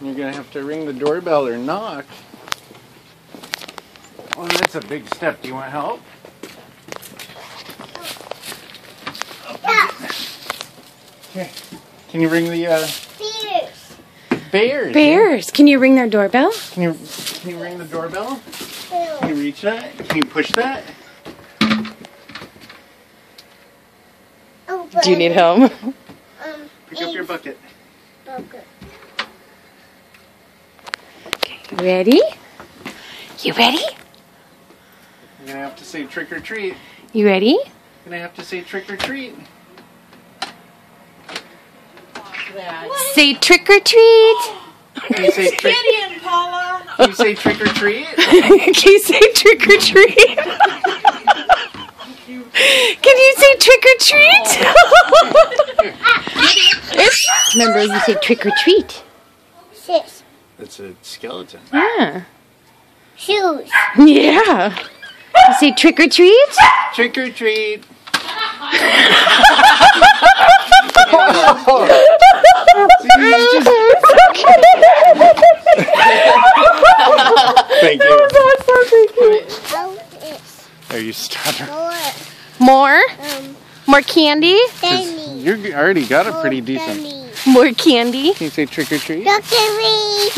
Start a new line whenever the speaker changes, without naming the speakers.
You're going to have to ring the doorbell or knock. Oh, that's a big step. Do you want help? Okay. Can you ring the
Bears.
Bears?
Bears. Can you ring their doorbell?
Can you ring the doorbell? Can you reach that? Can you push that?
Do you need help?
Pick up your bucket.
Okay, ready? You ready?
You're going to have to say trick or treat.
You ready?
You're going to have to say trick or treat.
Say trick or treat.
Can you say trick? Can you say trick or treat?
Can you say trick or treat? Can you say trick or treat? Remember, you say trick or treat.
Six.
That's a skeleton.
Yeah.
Shoes.
Yeah. You say trick or treat?
Trick or treat. Thank you. Are you stuttering?
More? More candy?
You already got a pretty decent.
More candy?
Can you say trick or treat?
Look at me.